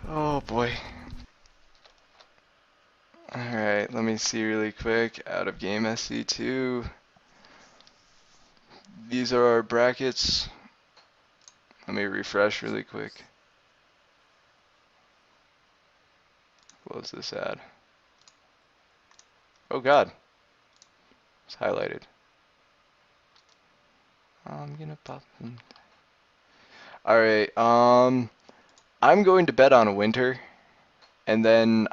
Oh boy. Alright, let me see really quick. Out of game SC2. These are our brackets. Let me refresh really quick. Close this ad. Oh god. It's highlighted. I'm gonna pop them. Alright, I'm going to bet on a winter. And then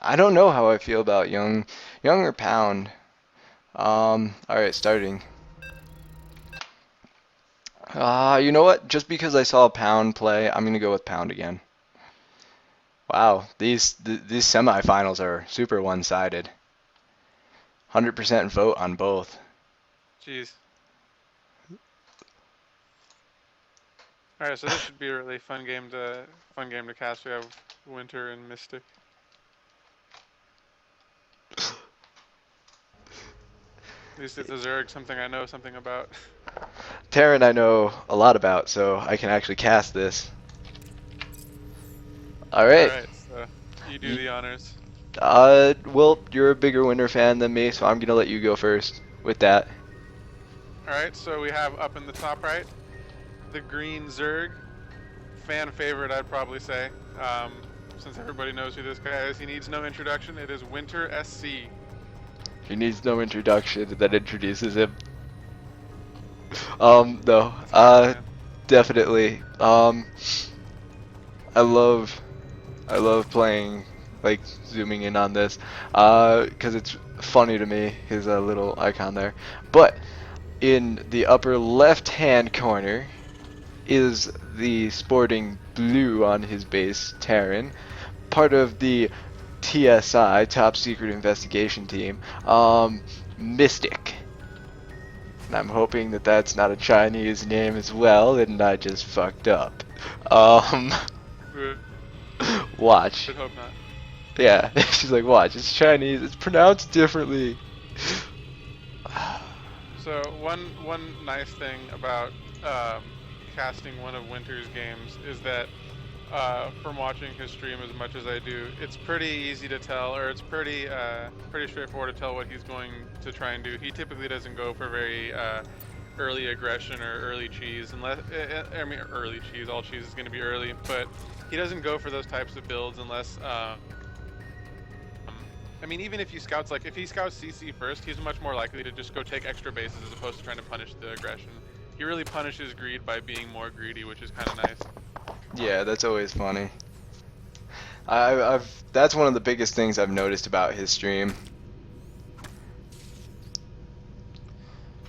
I don't know how I feel about young or pound. Alright, starting. You know what? Just because I saw pound play, I'm gonna go with pound again. Wow, these semifinals are super one-sided. 100% vote on both. Jeez. All right, so this should be a really fun game to cast. We have Winter and Mystic. At least it's a Zerg, something I know something about. Terran I know a lot about, so I can actually cast this. All Alright. right, so you do the honors. Well, you're a bigger Winter fan than me, so I'm gonna let you go first with that. All right, so we have up in the top right the green Zerg, fan favorite, I'd probably say. Since everybody knows who this guy is, he needs no introduction. It is Winter SC. He needs no introduction that introduces him. No, That's a good plan. definitely. I love, I love playing, like, zooming in on this, 'cause it's funny to me, his little icon there. But in the upper left-hand corner is the sporting blue on his base, Terran, part of the TSI, Top Secret Investigation Team, Mystic. And I'm hoping that that's not a Chinese name as well, and I just fucked up. Um, Would watch. hope not. Yeah, she's like, watch, it's Chinese, it's pronounced differently. So one nice thing about casting one of Winter's games is that from watching his stream as much as I do, it's pretty easy to tell, or it's pretty straightforward to tell what he's going to try and do. He typically doesn't go for very early aggression or early cheese, unless I mean early cheese. All cheese is going to be early, but he doesn't go for those types of builds unless. I mean, even if he scouts if he scouts CC first, he's much more likely to just go take extra bases as opposed to trying to punish the aggression. He really punishes greed by being more greedy, which is kind of nice. Yeah, that's always funny. That's one of the biggest things I've noticed about his stream.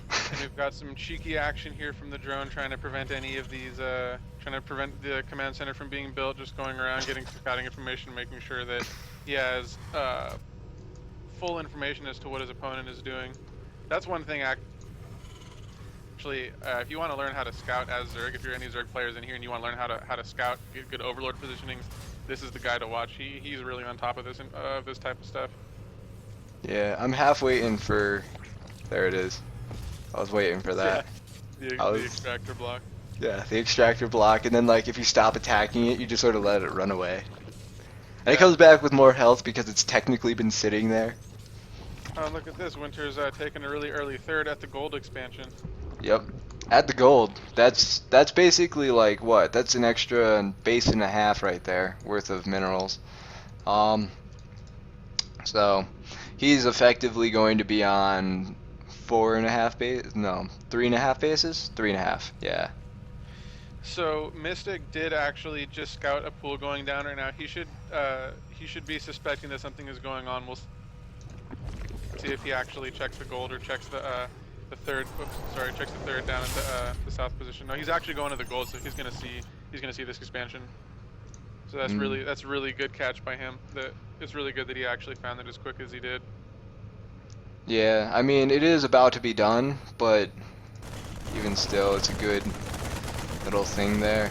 And we've got some cheeky action here from the drone, trying to prevent any of these, trying to prevent the command center from being built, just going around, getting scouting information, making sure that he has full information as to what his opponent is doing. That's one thing actually, if you want to learn how to scout as Zerg, if you're any Zerg players in here and you want to learn how to scout, get good Overlord positionings, this is the guy to watch. He's really on top of this type of stuff. Yeah, I'm half waiting for. There it is. I was waiting for that. Yeah, the extractor block. Yeah, the extractor block, and then like if you stop attacking it, you just sort of let it run away. And Yeah. it comes back with more health because it's technically been sitting there. Oh, look at this. Winter's taking a really early third at the gold expansion. Yep. At the gold. That's basically like what? That's an extra base and a half right there worth of minerals. Um so he's effectively going to be on 4.5 base, no, 3.5 bases? 3.5, yeah. So Mystic did actually just scout a pool going down right now. He should be suspecting that something is going on. We'll see if he actually checks the gold or checks the third. Oops, sorry, checks the third down at the south position. No, he's actually going to the gold, so he's gonna see this expansion. So that's really good catch by him. It's really good that he actually found it as quick as he did. Yeah, I mean, it is about to be done, but even still, it's a good little thing there.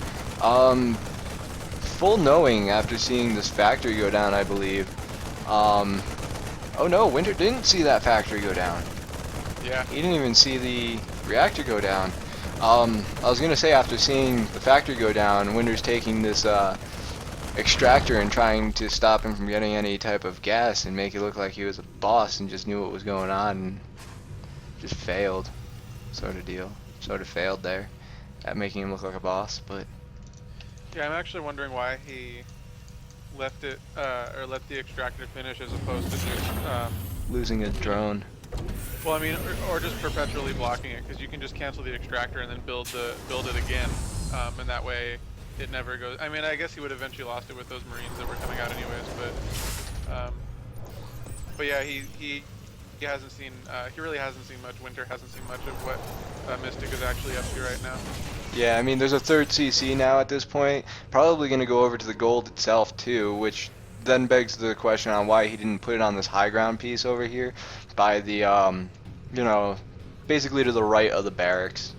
Full knowing after seeing this factory go down, I believe. Oh no, Winter didn't see that factory go down. Yeah. He didn't even see the reactor go down. I was gonna say after seeing the factory go down, Winter's taking this extractor and trying to stop him from getting any type of gas and make it look like he was a boss and just knew what was going on and just failed, sort of deal. Sort of failed there at making him look like a boss, but Yeah, I'm actually wondering why he left it, or let the extractor finish as opposed to just, losing a drone. well, I mean, or just perpetually blocking it, because you can just cancel the extractor and then build it again, and that way it never goes. I mean, I guess he would eventually lost it with those Marines that were coming out anyways, but yeah, he hasn't seen, he really hasn't seen much. Winter hasn't seen much of what Mystic is actually up to right now. Yeah, I mean, there's a third CC now at this point. Probably going to go over to the gold itself, too, which then begs the question on why he didn't put it on this high ground piece over here by the, you know, basically to the right of the barracks.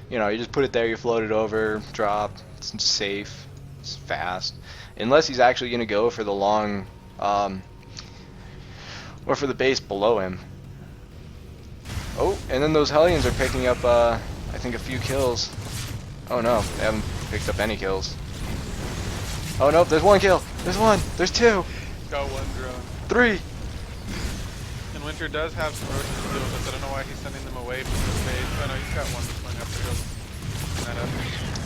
You know, you just put it there, you float it over, drop, it's safe, it's fast. Unless he's actually going to go for the long, or for the base below him. Oh, and then those Hellions are picking up, I think a few kills. Oh no, they haven't picked up any kills. Oh no, there's one kill. There's one. There's two. Got one drone. Three. And Winter does have some roaches to deal with this. I don't know why he's sending them away from the base. Oh no, he's got one that's going up the hill. That up.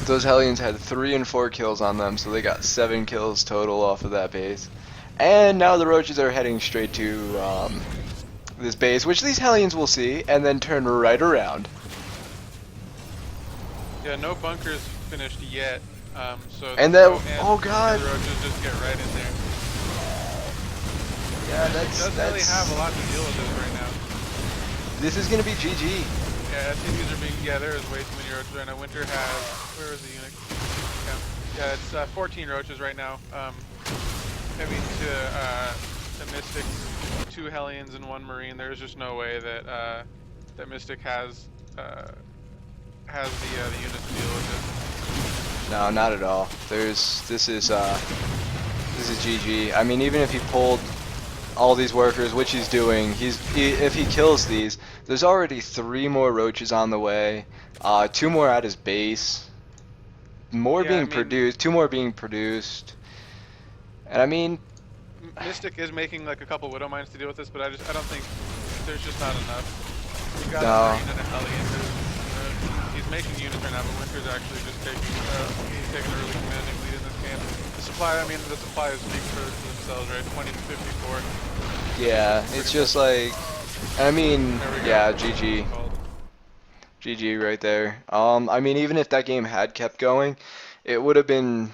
Those Hellions had 3 and 4 kills on them, so they got 7 kills total off of that base. And now the roaches are heading straight to this base, which these Hellions will see, and then turn right around. Yeah, no bunkers finished yet. So And then, and oh god. the roaches just get right in there. Yeah, He doesn't really have a lot to deal with this right now. This is gonna be GG. Yeah, SCVs are being, yeah, there is way too many roaches right now. Winter has, where is the unit? Yeah, it's 14 roaches right now. Heavy to Mystic's 2 Hellions and 1 Marine. There's just no way that that Mystic has the unit to deal with it. No, not at all. This is GG. I mean, even if he pulled all these workers, which he's doing, if he kills these, there's already 3 more roaches on the way, 2 more at his base, more being produced, 2 more being produced, and I mean, Mystic is making like a couple Widow Mines to deal with this, but I don't think there's just not enough. You got a Marine and a Hellion. He's making units right now, but Winter's actually just taking a really commanding lead in this game. The supply speak for themselves, right? 20 to 54. yeah, it's just like, I mean, yeah, GG. GG right there. I mean, even if that game had kept going, it would have been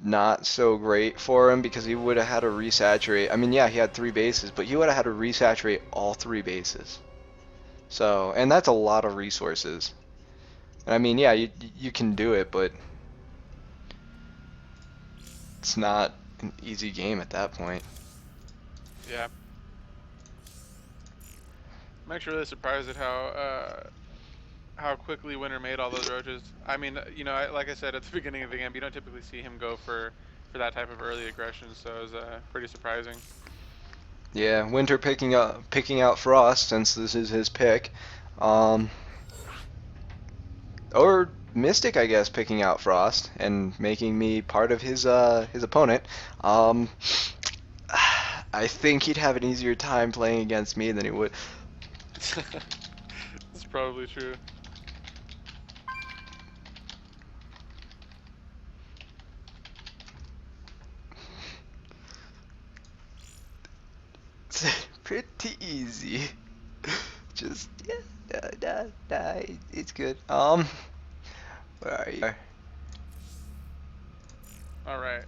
not so great for him because he would have had to resaturate. I mean, yeah, he had 3 bases, but he would have had to resaturate all 3 bases. So, and that's a lot of resources. And I mean, yeah, you can do it, but it's not an easy game at that point. Yeah. I'm actually really surprised at how quickly Winter made all those roaches. I mean, you know, like I said at the beginning of the game, you don't typically see him go for that type of early aggression, so it was pretty surprising. Yeah, Winter picking out Frost since this is his pick, or Mystic, I guess, picking out Frost and making me part of his opponent. I think he'd have an easier time playing against me than he would. That's probably true. It's pretty easy. Just yeah, it's good. Where are you? All right.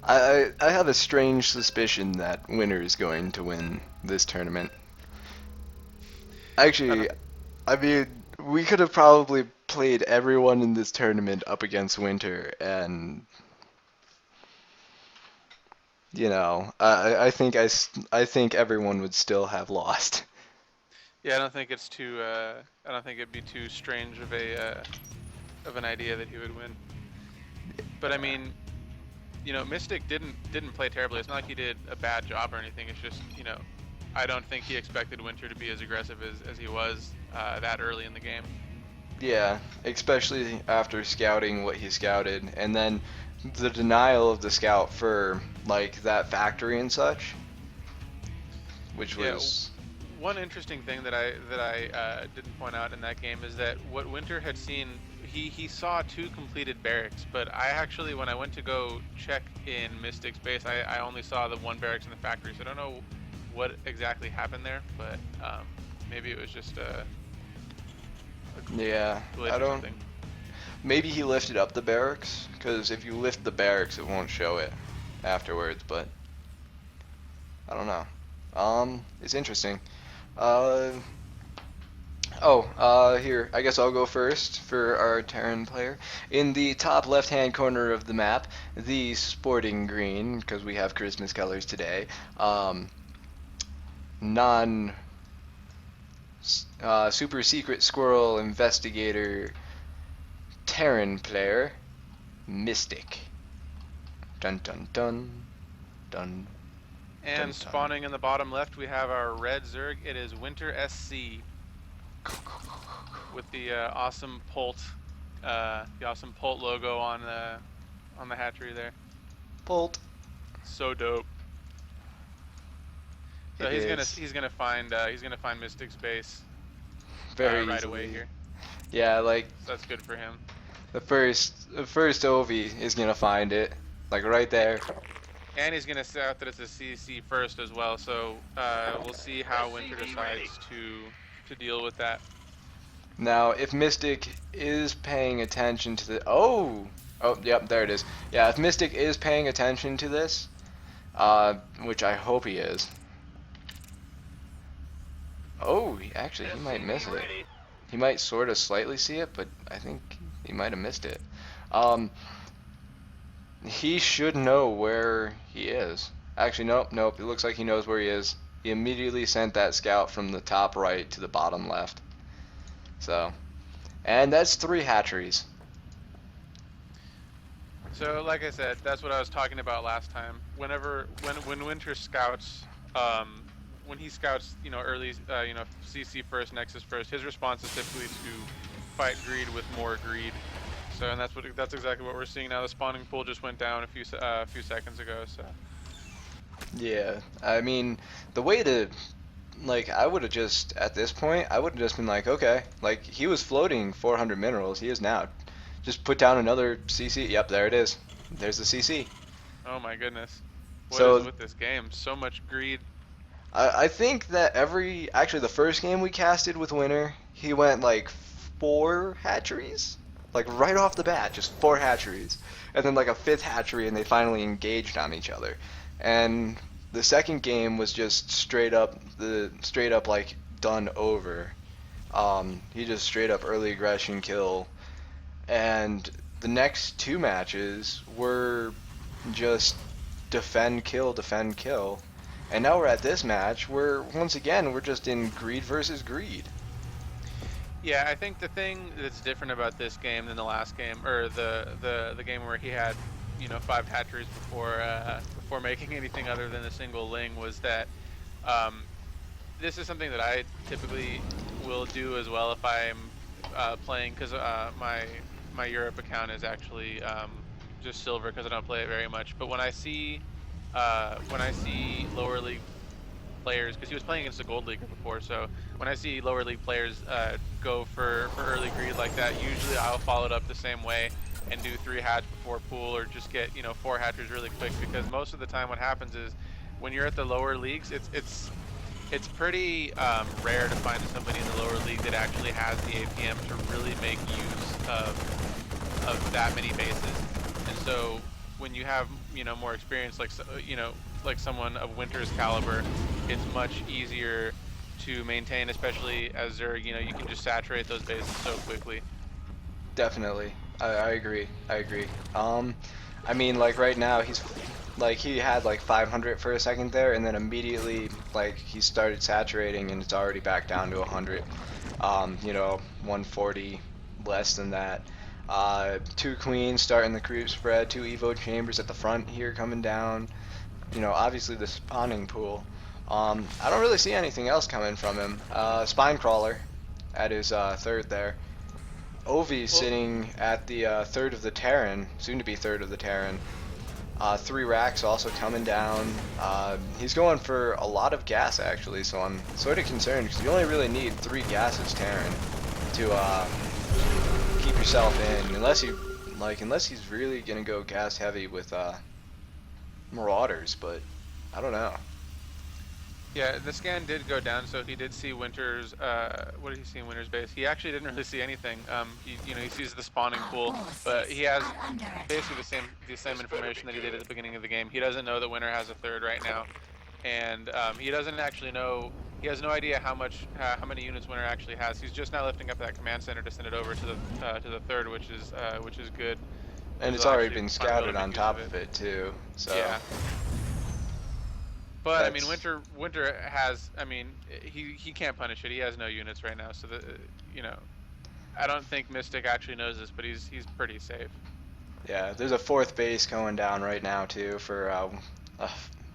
I have a strange suspicion that Winter is going to win this tournament. Actually, I mean, we could have probably played everyone in this tournament up against Winter, and you know, I think everyone would still have lost. Yeah, I don't think it's too. I don't think it'd be too strange of an idea that he would win. But I mean, you know, Mystic didn't play terribly. It's not like he did a bad job or anything. It's just, you know, I don't think he expected Winter to be as aggressive as he was that early in the game. Yeah, especially after scouting what he scouted, and then the denial of the scout for like that factory and such, which Yeah, was one interesting thing that I didn't point out in that game is that what Winter had seen, he saw 2 completed barracks, but I actually, when I went to go check in Mystic's base, I only saw the 1 barracks in the factory, so I don't know what exactly happened there, but maybe it was just yeah. a glitch I or don't. something. Maybe he lifted up the barracks, because if you lift the barracks, it won't show it afterwards. But I don't know. It's interesting. Uh, here, I guess I'll go first for our Terran player. In the top left-hand corner of the map, the sporting green, because we have Christmas colors today, non super secret squirrel investigator Terran player, Mystic. Dun dun dun dun dun And dun. spawning in the bottom left, we have our red Zerg. It is Winter SC with the awesome Polt logo on the hatchery there. Bolt. So dope. So It is he's gonna find Mystic's base very right away easily. here. Yeah, like So that's good for him. the first Ovi is gonna find it, like right there. And he's gonna say out that it's a CC first as well. So we'll see how Winter decides to deal with that. Now, if Mystic is paying attention to the yep, there it is. Yeah, if Mystic is paying attention to this, which I hope he is. Oh, actually, he might miss it. He might sort of slightly see it, but I think he might have missed it. Um, he should know where he is. Actually, nope. It looks like he knows where he is. He immediately sent that scout from the top right to the bottom left. So, and that's 3 hatcheries. So like I said, that's what I was talking about last time. When Winter scouts, when he scouts, early, CC first, Nexus first, his response is typically to fight greed with more greed. So, and that's exactly what we're seeing now. The spawning pool just went down a few seconds ago. So, Yeah, I mean, the way to, like, I would have just, at this point, I would have just been like, okay, like, he was floating 400 minerals, he is now. Just put down another CC, yep, there it is. There's the CC. oh my goodness, what is So, with this game? So much greed. I think that actually the first game we casted with Winter, he went like 4 hatcheries. Like right off the bat, just 4 hatcheries. And then like a 5th hatchery and they finally engaged on each other. And the second game was just straight up like done over. He just straight up early aggression kill. And the next 2 matches were just defend kill. And now we're at this match where once again we're just in greed versus greed. Yeah, I think the thing that's different about this game than the last game, or the game where he had, 5 hatcheries before making anything other than a single ling, was that this is something that I typically will do as well if I'm playing, because my Europe account is actually just silver because I don't play it very much. But when I see lower league players, because he was playing against a gold leaguer before, so when I see lower league players go for early greed like that, usually I'll follow it up the same way and do 3 hatch before pool, or just get 4 hatchers really quick, because most of the time what happens is when you're at the lower leagues, it's pretty rare to find somebody in the lower league that actually has the APM to really make use of that many bases. And so when you have more experience, like someone of Winter's caliber, it's much easier to maintain, especially as Zerg. You can just saturate those bases so quickly. Definitely. I agree. I mean, like right now he's like he had like 500 for a second there, and then immediately like he started saturating, and it's already back down to 100. 140 less than that. 2 queens starting the creep spread, 2 evo chambers at the front here coming down. Obviously the spawning pool, I don't really see anything else coming from him. Spine Crawler at his third there. Ovi Well, sitting at the third of the Terran, soon to be third of the Terran. 3 racks also coming down. He's going for a lot of gas actually, so I'm sort of concerned because you only really need 3 gases Terran to keep yourself in, unless he's really gonna go gas heavy with Marauders, but I don't know. yeah, the scan did go down, so he did see Winter's. What did he see in Winter's base? He actually didn't really see anything. He sees the spawning pool, but he has basically the same information that he did at the beginning of the game. He doesn't know that Winter has a third right now, and he doesn't actually know. He has no idea how many units Winter actually has. He's just now lifting up that command center to send it over to the third, which is good. And it's already been scouted on top of it too. So yeah. But I that's- mean, Winter has. I mean, he can't punish it. He has no units right now, so I don't think Mystic actually knows this, but he's pretty safe. Yeah, there's a 4th base going down right now too for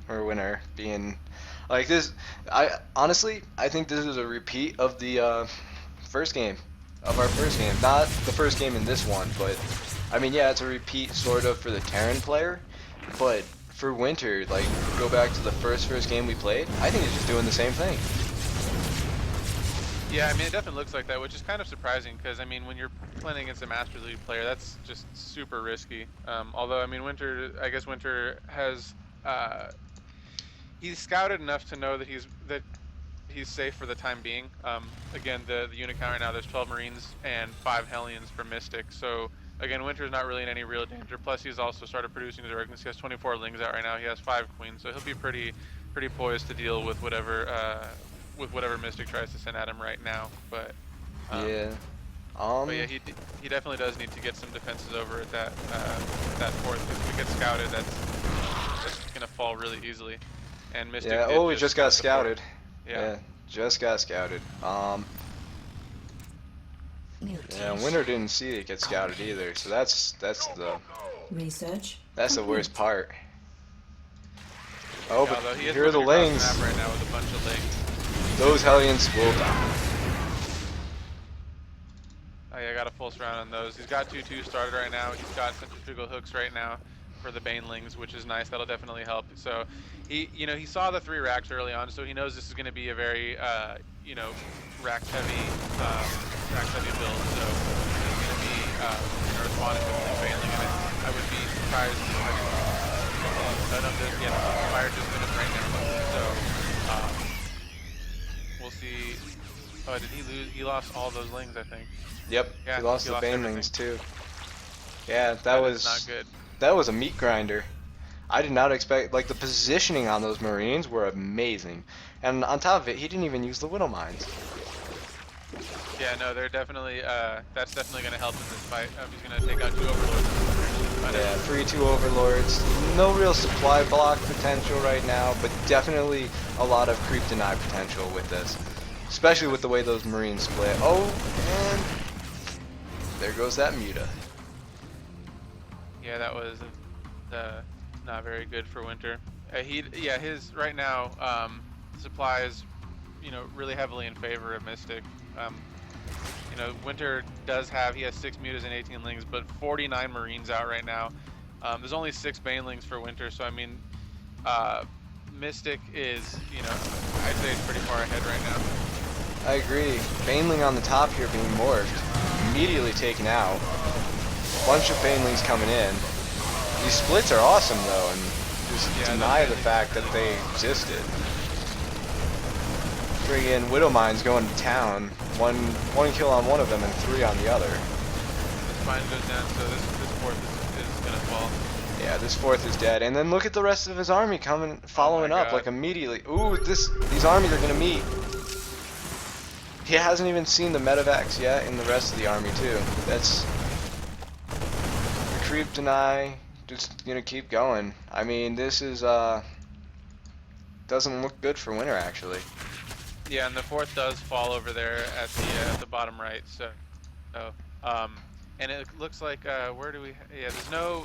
Winter being like this. I think this is a repeat of the first game, of our first game. Not the first game in this one, but I mean, yeah, it's a repeat sort of for the Terran player, but for Winter, like, go back to the first game we played, I think it's just doing the same thing. Yeah, I mean, it definitely looks like that, which is kind of surprising because, I mean, when you're playing against a Masters League player, that's just super risky. Although, I mean, I guess Winter has, he's scouted enough to know that he's safe for the time being. Again, the unit count right now, there's 12 Marines and 5 Hellions for Mystic, so again, Winter's not really in any real danger. Plus, he's also started producing his Organs. He has 24 Lings out right now. He has 5 Queens, so he'll be pretty poised to deal with whatever Mystic tries to send at him right now. But Yeah. but yeah, he definitely does need to get some defenses over at that 4th. Because if he gets scouted, that's gonna fall really easily. And Mystic. Yeah. did Oh, he just got scout the 4th. scouted. Yeah. Just got scouted. Yeah, Winter didn't see it get scouted either, so that's the worst part. Oh, but Although he is here are the moving Lings. across the map right now with a bunch of Lings. Those Hellions will die. Oh yeah, got a full surround on those. He's got 2-2 started right now. He's got centrifugal hooks right now for the Banelings, which is nice. That'll definitely help. So he saw the 3 racks early on, so he knows this is going to be a very rack heavy build. So he's going to be responding to the Baneling, and I would be surprised if none of this fire just finished right now. So we'll see. Oh, did he lose? He lost all those Lings, I think. Yep, Yeah, he lost he the lost Banelings too. Yeah, that was not good. That was a meat grinder. I did not expect, like, the positioning on those Marines were amazing. And on top of it, he didn't even use the Widow Mines. Yeah, no, they're definitely, that's definitely going to help in this fight. He's going to take out 2 Overlords. Yeah, 3-2 Overlords. No real supply block potential right now, but definitely a lot of creep deny potential with this. Especially with the way those Marines split. Oh, and there goes that Muta. Yeah, that was not very good for Winter. His right now supply is, really heavily in favor of Mystic. Winter he has 6 Mutas and 18 Lings, but 49 Marines out right now. There's only 6 Banelings for Winter, so I mean, Mystic is, I'd say it's pretty far ahead right now. I agree. Baneling on the top here being morphed. Immediately taken out. Bunch of Banelings coming in. These splits are awesome though, and just deny the fact that they existed. Friggin' Widow Mines going to town. One kill on one of them and 3 on the other. This mine goes down, so this 4th is gonna fall. Yeah, this 4th is dead. And then look at the rest of his army following up like immediately. Ooh, these armies are gonna meet. He hasn't even seen the medevacs yet in the rest of the army too. That's the creep deny. Just gonna keep going. I mean, this is doesn't look good for Winter actually. Yeah, and the 4th does fall over there at the bottom right. So, and it looks like where do we? Yeah,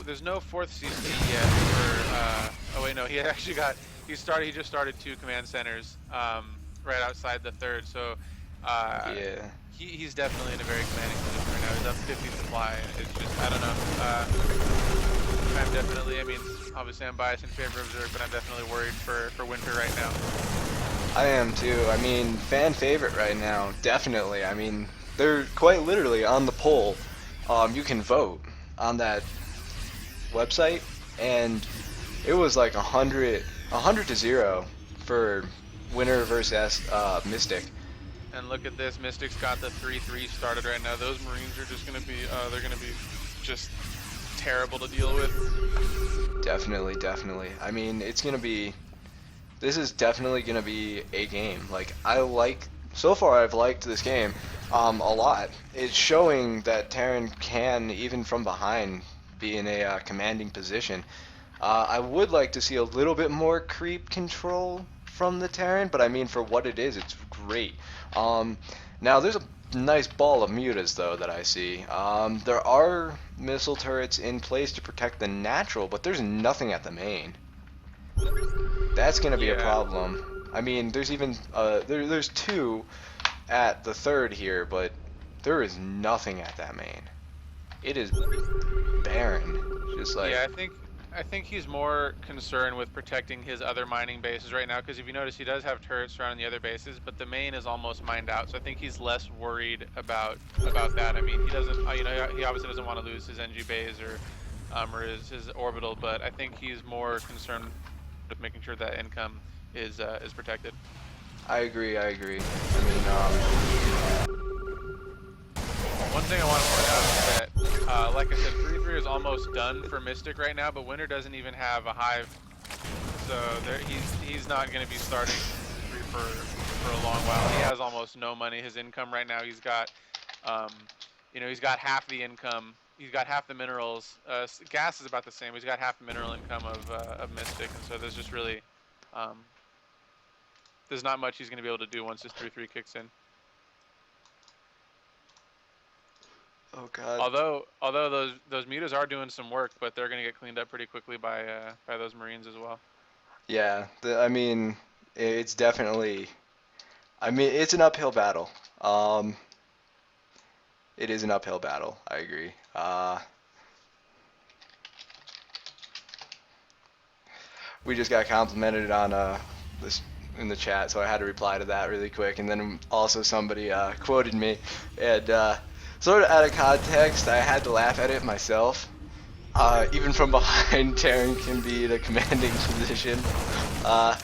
there's no 4th CC yet for. Oh wait, no, he actually got He just started 2 command centers right outside the third. So Yeah. he's definitely in a very commanding position right now. He's up 50 supply, and it's just I don't know. I'm definitely. I mean, obviously I'm biased in favor of Zerg, but I'm definitely worried for Winter right now. I am too. I mean, fan favorite right now, definitely. I mean, they're quite literally on the poll. You can vote on that website, and it was like 100 to 0 for winner versus Mystic. And look at this, Mystic's got the 3-3 started right now. Those Marines are just gonna be, they're gonna be just terrible to deal with. Definitely, definitely. I mean, it's gonna be. This is definitely gonna be a game. Like so far I've liked this game a lot. It's showing that Terran can, even from behind, be in a commanding position. I would like to see a little bit more creep control from the Terran, but I mean, for what it is, it's great. Now, there's a nice ball of mutas, though, that I see. There are missile turrets in place to protect the natural, but there's nothing at the main. That's going to be a Yeah. problem. I mean, there's even there's 2 at the third here, but there is nothing at that main. It is barren. Just like, Yeah, I think he's more concerned with protecting his other mining bases right now, because if you notice, he does have turrets surrounding the other bases, but the main is almost mined out. So I think he's less worried about that. I mean, he doesn't, you know, he obviously doesn't want to lose his NG base or his orbital, but I think he's more concerned with making sure that income is protected. I agree. I agree. I mean, One thing I want to point out is that, like I said, 3-3 is almost done for Mystic right now, but Winter doesn't even have a hive, so he's not going to be starting 3 for a long while. He has almost no money. His income right now, he's got, you know, he's got half the income. He's got half the minerals. Gas is about the same. He's got half the mineral income of Mystic, and so there's just really, there's not much he's going to be able to do once this 3-3 kicks in. oh god. Although those mutas are doing some work, but they're gonna get cleaned up pretty quickly by those Marines as well. Yeah. I mean, it's definitely. I mean, it's an uphill battle. It is an uphill battle. I agree. We just got complimented on this in the chat, so I had to reply to that really quick. And then also somebody quoted me, and sort of out of context, I had to laugh at it myself. Even from behind, Terran can be in a commanding position. Uh,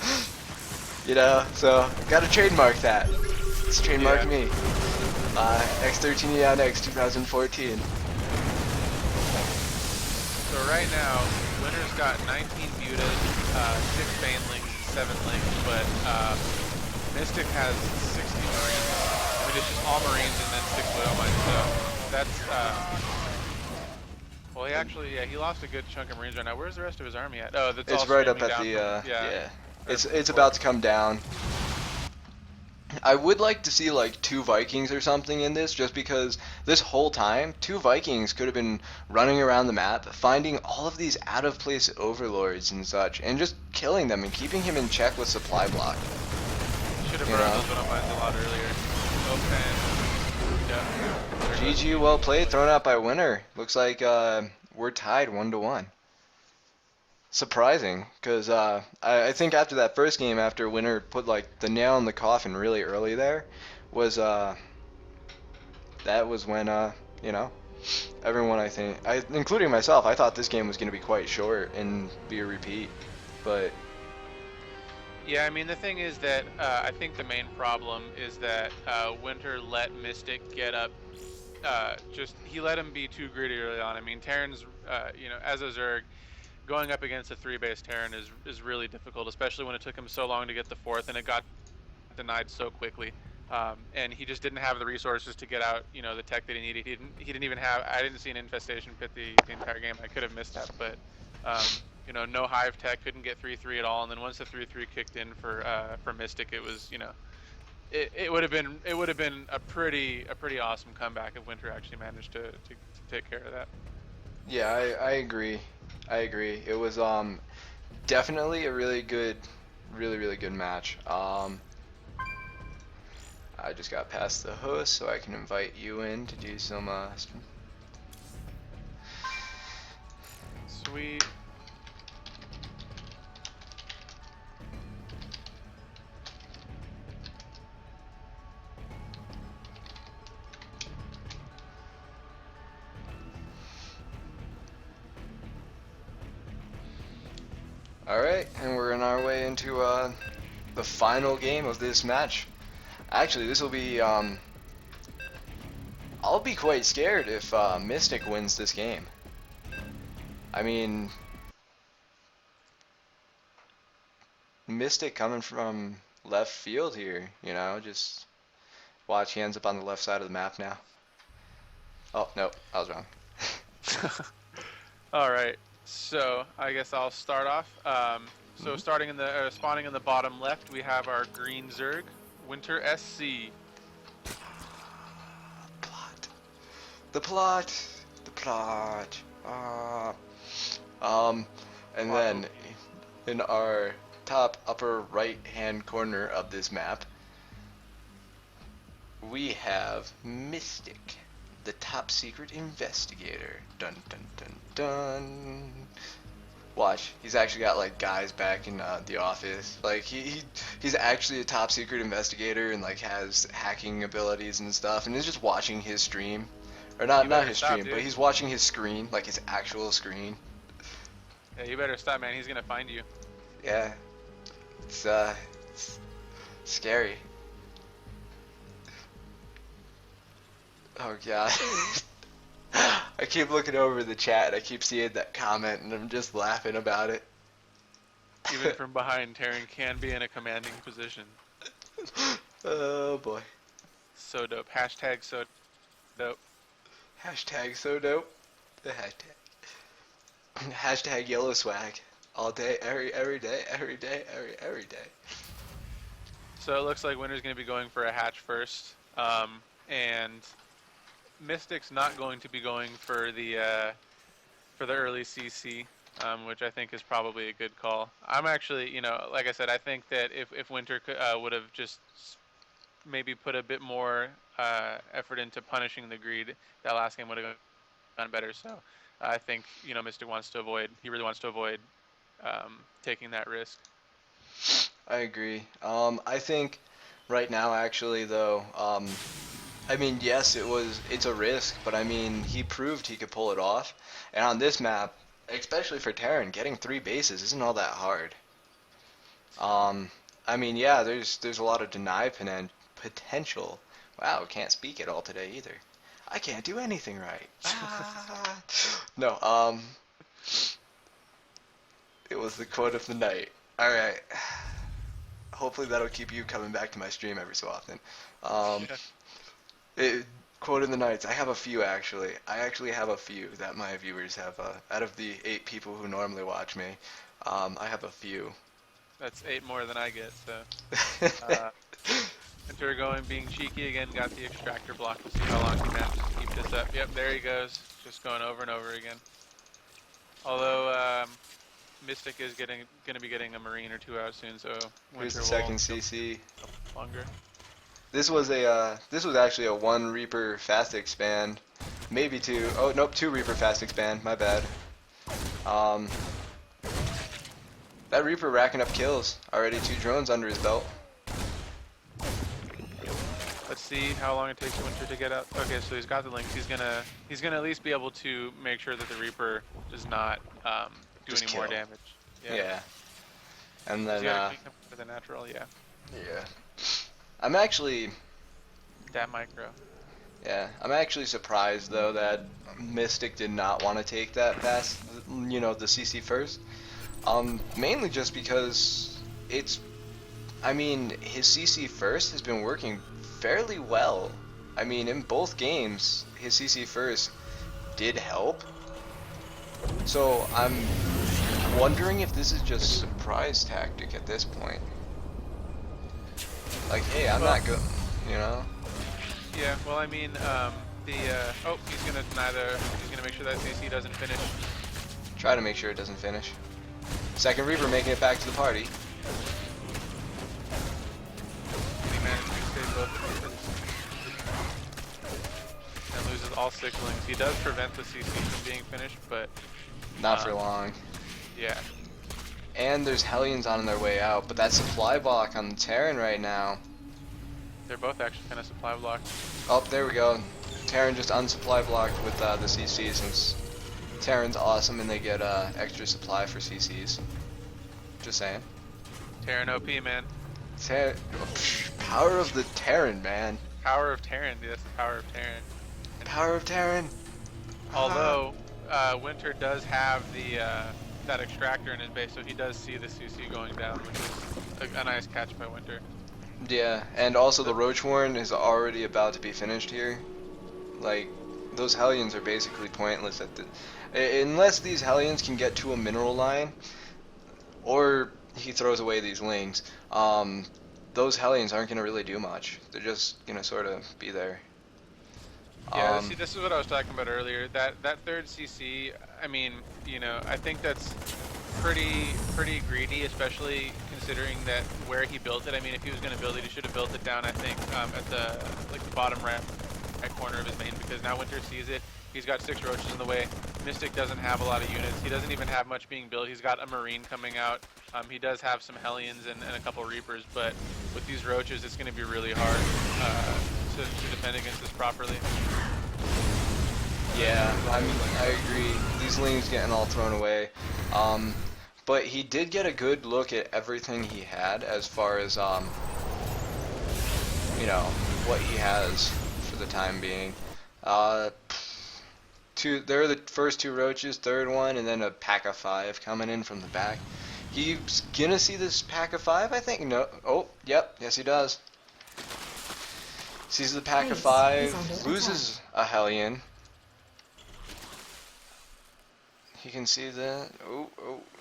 you know, so gotta trademark that. It's trademark me. X13eyondx 2014. So right now, Winter's got 19 mutas, 6 banelings, 7 links, but Mystic has 60 Marines. I mean, it's just all Marines and then 6 Widow Mines. So that's well, he actually, yeah, he lost a good chunk of Marines right now. Where's the rest of his army at? Oh, that's all It's right up streaming at down the from, yeah. It's about to come down. I would like to see like 2 Vikings or something in this, just because this whole time 2 Vikings could have been running around the map, finding all of these out of place overlords and such, and just killing them and keeping him in check with supply block. Should have burned those Widow Mines a lot earlier. Okay. Yeah. GG, well played, thrown out by Winner. Looks like we're tied 1-1. Surprising, because I think after that first game, after Winner put like the nail in the coffin really early there, was that was when you know, everyone, including myself, I thought this game was going to be quite short and be a repeat, but Yeah, I mean, the thing is that I think the main problem is that Winter let Mystic get up. He let him be too greedy early on. I mean, Terran's, you know, as a Zerg, going up against a 3-base Terran is really difficult, especially when it took him so long to get the 4th and it got denied so quickly. And he just didn't have the resources to get out, you know, the tech that he needed. He didn't even have. I didn't see an infestation pit the entire game. I could have missed that, but you know, no hive tech, couldn't get 3-3 at all. And then once the 3-3 kicked in for Mystic, it was, you know, it would have been a pretty awesome comeback if Winter actually managed to take care of that. yeah, I agree. I agree. It was definitely a really good really good match. I just got past the host, so I can invite you in to do some. Sweet. Alright, and we're on our way into the final game of this match. Actually, this will be, I'll be quite scared if Mystic wins this game. I mean, Mystic coming from left field here, you know, just watch, he ends up on the left side of the map now. Oh, no, I was wrong. All right. So I guess I'll start off. So starting in the spawning in the bottom left, we have our green Zerg, Winter SC. Plot. The plot. The plot. And then in our top upper right hand corner of this map, we have Mystic, the top secret investigator. Dun dun dun dun. Watch, he's actually got like guys back in the office. Like he's actually a top secret investigator and like has hacking abilities and stuff. And he's just watching his stream, or not his stream, but he's watching his screen, like his actual screen. Yeah, you better stop, man. He's gonna find you. Yeah, it's scary. Oh god. I keep looking over the chat, I keep seeing that comment, and I'm just laughing about it. Even from behind, Terran can be in a commanding position. Oh boy. So dope. Hashtag so dope. Hashtag so dope. The hashtag. Hashtag yellow swag. All day, every day, every day, every day. So it looks like Winter's going to be going for a hatch first, and Mystic's not going to be going for the early CC, which I think is probably a good call. I'm actually, you know, like I said, I think that if Winter would have just maybe put a bit more effort into punishing the greed, that last game would have gone better. So I think, you know, Mystic wants to avoid. He really wants to avoid taking that risk. I agree. I think right now, actually, though, I mean, yes, it's a risk, but I mean, he proved he could pull it off. And on this map, especially for Terran, getting 3 bases isn't all that hard. I mean, yeah, there's a lot of deny potential. Wow, can't speak at all today either. I can't do anything right. No, it was the quote of the night. Alright. Hopefully that'll keep you coming back to my stream every so often. Quote of the nights. I have a few, actually. I actually have a few that my viewers have. Out of the 8 people who normally watch me, I have a few. That's 8 more than I get, so. Winter going, being cheeky again, got the extractor block to see how long he manages to keep this up. Yep, there he goes. Just going over and over again. Although, Mystic is going to be getting a Marine or 2 out soon, so Winter Here's the will second CC. Longer. This was actually a 1 Reaper fast expand, maybe 2. Oh nope, 2 Reaper fast expand. My bad. That Reaper racking up kills. Already 2 drones under his belt. Let's see how long it takes Winter to get out. Okay, so he's got the links. He's gonna at least be able to make sure that the Reaper does not do any more damage. Yeah. And then for the natural, yeah. Yeah. I'm actually that micro. Yeah, I'm actually surprised though that Mystic did not want to take that pass, you know, the CC first. Mainly just because I mean, his CC first has been working fairly well. I mean, in both games, his CC first did help. So I'm wondering if this is just surprise tactic at this point. Like, hey, I'm not good, you know? Yeah, well, I mean, he's gonna make sure that CC doesn't finish. Try to make sure it doesn't finish. Second Reaper making it back to the party. both and loses all sicklings. He does prevent the CC from being finished, but Not for long. yeah. And there's Hellions on their way out, but that supply block on the Terran right now. They're both actually kind of supply blocked. Oh, there we go. Terran just unsupply blocked with the CC since Terran's awesome and they get extra supply for CCs. Just saying. Terran OP, man. Power of the Terran, man. Power of Terran, dude, that's the power of Terran. And Power of Terran. although Winter does have the that extractor in his base, so he does see the CC going down, which is a nice catch by Winter. Yeah, and also the Roach Warren is already about to be finished here. Like, those Hellions are basically pointless at the... Unless these Hellions can get to a mineral line, or he throws away these Lings, those Hellions aren't going to really do much. They're just going to sort of be there. Yeah, see, this is what I was talking about earlier. That third CC, I mean, you know, I think that's pretty greedy, especially considering that where he built it. I mean, if he was going to build it, he should have built it down, I think, at the bottom right corner of his main, because now Winter sees it. He's got 6 roaches in the way. Mystic doesn't have a lot of units. He doesn't even have much being built. He's got a Marine coming out. He does have some Hellions and a couple Reapers, but with these roaches, it's going to be really hard to defend against this properly. Yeah, I mean, I agree. These Lings getting all thrown away. But he did get a good look at everything he had as far as, you know, what he has for the time being. There are the first 2 roaches, third one, and then a pack of 5 coming in from the back. He's gonna see this pack of 5, I think? No. Oh, yep. Yes, he does. Sees the pack of 5, loses a Hellion. He can see that. Oh.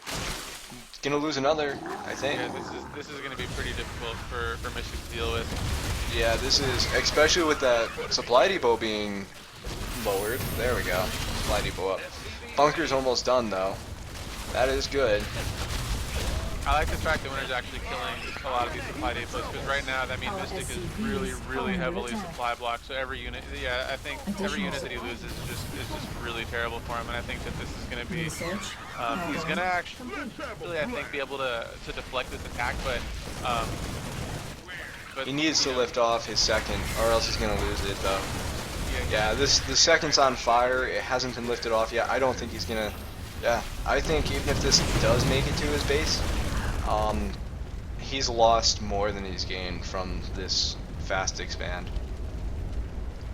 He's gonna lose another, I think. Yeah, this is going to be pretty difficult for Mystic to deal with. Yeah, this is, especially with that supply depot being lowered. There we go. Supply depot up. Bunker's almost done though. That is good. I like the fact that Winter's actually killing a lot of these supply depots, because right now that means Mystic is really heavily supply blocked. So every unit, yeah, I think every unit that he loses is just really terrible for him. And I think that this is going to be, he's going to actually, I think, be able to deflect this attack, but he needs to lift off his second, or else he's going to lose it though. Yeah, the second's on fire. It hasn't been lifted off yet. I don't think he's gonna. Yeah, I think even if this does make it to his base, he's lost more than he's gained from this fast expand.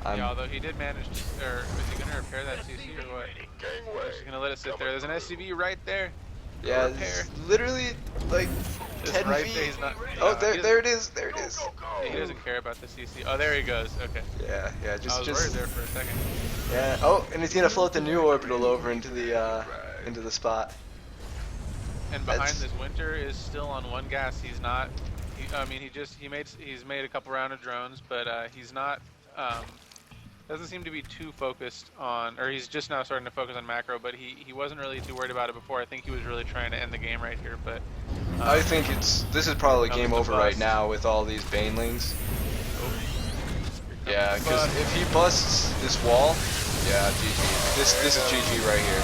Yeah, although he did manage to, or is he gonna repair that CC or what? He's just gonna let it sit there. There's an SCV right there. Yeah, literally like 10 right feet. there. He's not, oh, there it is. There it is. He doesn't care about the CC. Oh, there he goes. Okay. Yeah. I was worried there for a second. Yeah. Oh, and he's gonna float the new orbital over into the spot. And behind this, Winter is still on 1 gas. He's not. He's made a couple round of drones, but he's not. Doesn't seem to be too focused on, or he's just now starting to focus on macro. But he wasn't really too worried about it before. I think he was really trying to end the game right here. But I think this is probably game over right now with all these banelings. Yeah, because if he busts this wall, yeah, GG. This is GG right here.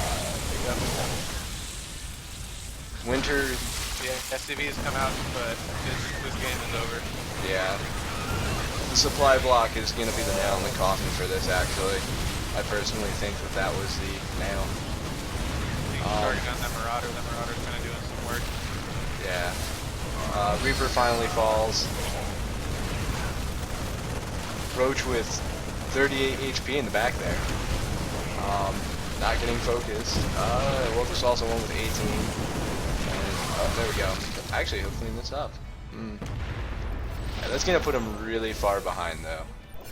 Winter. Yeah, SCV has come out, but this game is over. Yeah. The supply block is going to be the nail in the coffin for this, actually. I personally think that was the nail. He's starting on that Marauder. That Marauder's kind of doing some work. Yeah. Reaper finally falls. Roach with 38 HP in the back there. Not getting focused. Well, there's also one with 18. And, oh, there we go. Actually, he'll clean this up. Yeah, that's gonna put him really far behind, though.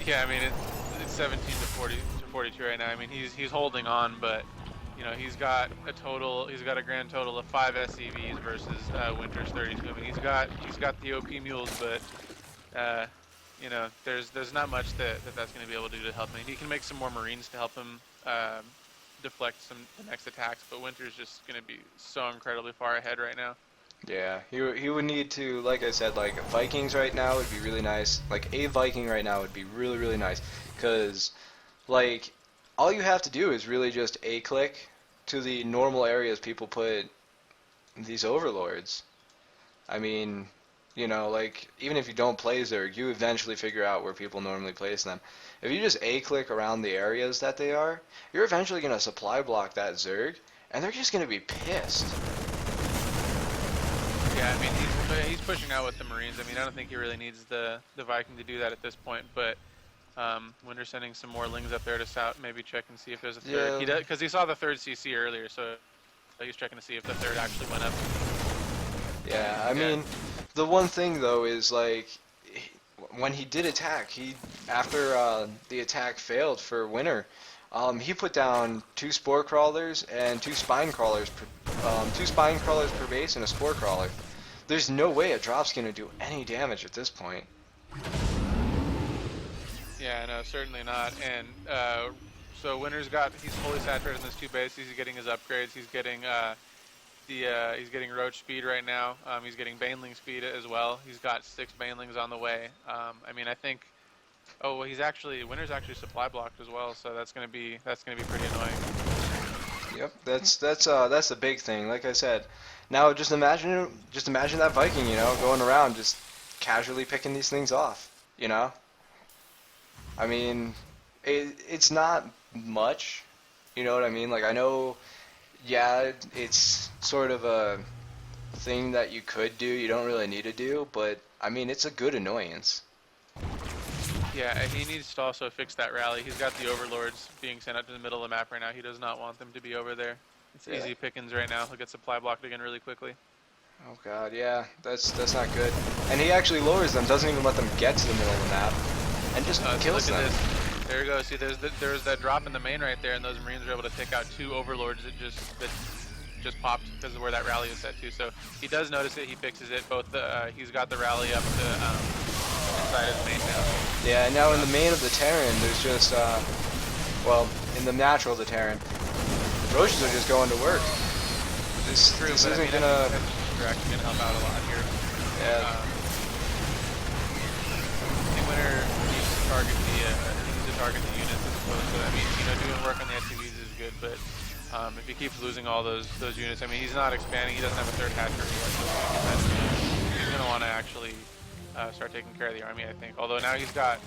Yeah, I mean it's 17 to 42 right now. I mean he's holding on, but you know he's got a grand total of 5 SCVs versus Winter's 32. I mean he's got the OP mules, but you know there's not much that's going to be able to do to help him. He can make some more Marines to help him deflect the next attacks, but Winter's just going to be so incredibly far ahead right now. Yeah, he would need to, like I said, like Vikings right now would be really nice. Like a Viking right now would be really, really nice. Because, like, all you have to do is really just A-click to the normal areas people put these overlords. I mean, you know, like, even if you don't play Zerg, you eventually figure out where people normally place them. If you just A-click around the areas that they are, you're eventually going to supply block that Zerg, and they're just going to be pissed. Yeah, I mean he's pushing out with the Marines. I mean I don't think he really needs the Viking to do that at this point, but Winter's sending some more lings up there to south, maybe check and see if there's a third. Yeah, He does because he saw the third CC earlier, so he's checking to see if the third actually went up. yeah, I mean, the one thing though is like when he did attack, after the attack failed for Winter, he put down 2 spore crawlers and 2 spine crawlers per base and a spore crawler. There's no way a drop's gonna do any damage at this point. Yeah, no, certainly not. And so Winter's he's fully saturated in those 2 bases. He's getting his upgrades. He's getting he's getting Roach speed right now. He's getting Baneling speed as well. He's got 6 Banelings on the way. I mean, I think. Oh, well, Winter's actually supply blocked as well, so that's gonna be pretty annoying. Yep, that's the big thing. Like I said, now just imagine that Viking, you know, going around just casually picking these things off. You know, I mean, it's not much. You know what I mean? Like I know, yeah, it's sort of a thing that you could do. You don't really need to do, but I mean, it's a good annoyance. Yeah, and he needs to also fix that rally. He's got the overlords being sent out to the middle of the map right now. He does not want them to be over there. It's easy pickings right now. He'll get supply blocked again really quickly. Oh god, yeah, that's not good. And he actually lowers them, doesn't even let them get to the middle of the map, and just kills them. Look at this. There you go. See, there's that drop in the main right there, and those Marines are able to take out 2 overlords that just popped because of where that rally is set to. So he does notice it. He fixes it. He's got the rally up to inside his main now. Yeah, and now in the main of the Terran, there's just well, in the natural of the Terran, Roaches are just going to work. This isn't gonna. They're actually gonna help out a lot here. Yeah. Winter needs to target the units as opposed to. I mean, you know, doing work on the SCVs is good, but if he keeps losing all those units, I mean, he's not expanding. He doesn't have a third hatchery. He's gonna want to actually start taking care of the army, I think. Although now he's got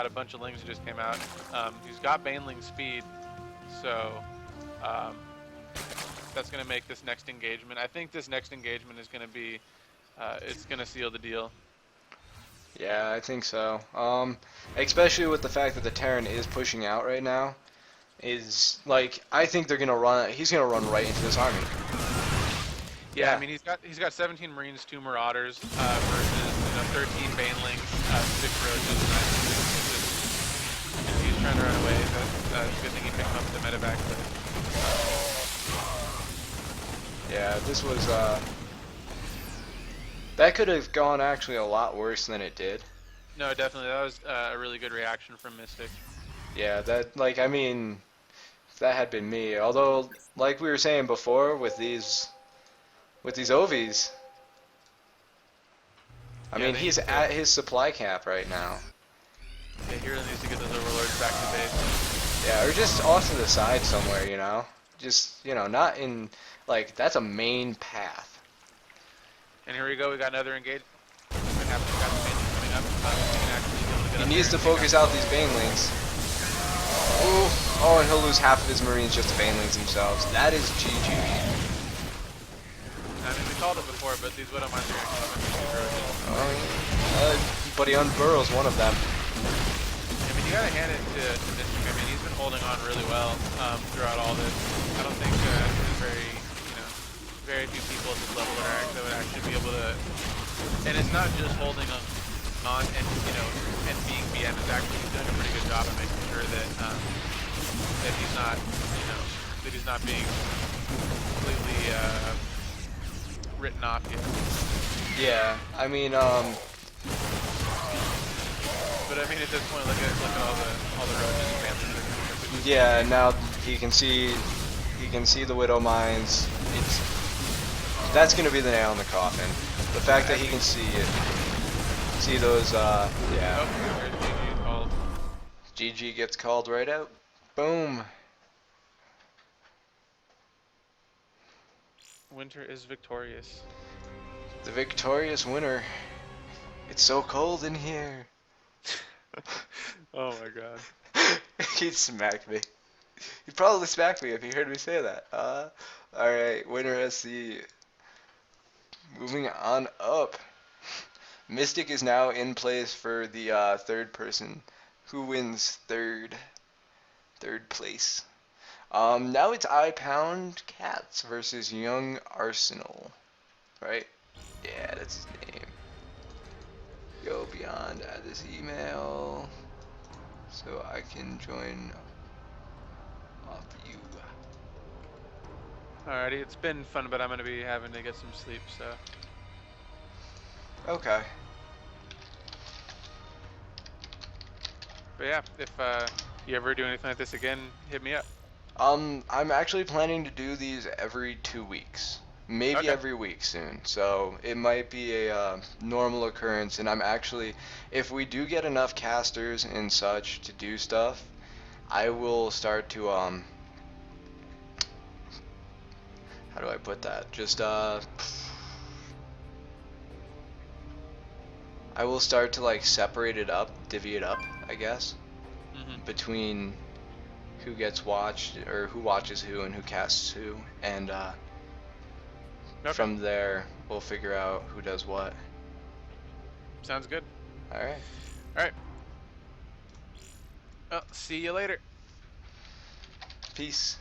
a bunch of lings that just came out. He's got Baneling speed, so that's going to make this next engagement. I think this next engagement is going to be, it's going to seal the deal. Yeah, I think so. Especially with the fact that the Terran is pushing out right now, is like I think they're gonna run. He's gonna run right into this army. Yeah, I mean he's got 17 Marines, 2 Marauders versus 13 Banelings, 6 Roaches, 9 he's trying to run away. That's a good thing he picked up the medevac. Yeah, this was that could have gone actually a lot worse than it did. No, definitely that was a really good reaction from Mystic. Yeah, that I mean, if that had been me. Although, like we were saying before, with these OVs, I mean, he's at his supply cap right now. Yeah, he really needs to get those overlords back to base. Yeah, or just off to the side somewhere, you know? Just, you know, not in, like, that's a main path. And here we go, we got another engagement. Coming up. He needs to focus out these Banelings. Ooh. Oh, and he'll lose half of his Marines just to Banelings themselves. That is GG. I mean, we called it before, but these Widowmines are going to come up and But he unburrows one of them. I mean, you got to hand it to Mystic. I mean, he's been holding on really well throughout all this. I don't think there's very few people at this level that would actually be able to. And it's not just holding on and being BM. It's actually doing a pretty good job of making sure that that he's not being completely written off yet. Yeah, I mean, But I mean, at this point, look at all the roaches and families. Yeah, now he can see the Widow Mines. That's gonna be the nail in the coffin. The fact that he can see it, see those. Yeah. Oh, there's GG called. GG gets called right out. Boom. Winter is victorious. The victorious winner. It's so cold in here. Oh my god. He'd smack me. He'd probably smack me if he heard me say that. Alright, winner SC. Moving on up. Mystic is now in place for the third person. Who wins third place? Now it's I Pound Cats versus Young Arsenal. Right? Yeah, that's his name. Go beyond, add this email so I can join off you. Alrighty, it's been fun, but I'm gonna be having to get some sleep, so. Okay. But yeah, if you ever do anything like this again, hit me up. I'm actually planning to do these every 2 weeks. Maybe Okay. every week soon. So it might be a normal occurrence. And I'm actually, if we do get enough casters and such to do stuff, I will start to, how do I put that? Just, I will start to like separate it up, divvy it up, I guess, between who gets watched or who watches who and who casts who, and Okay. from there we'll figure out who does what. Sounds good. All right. Alright. Well, see you later. Peace.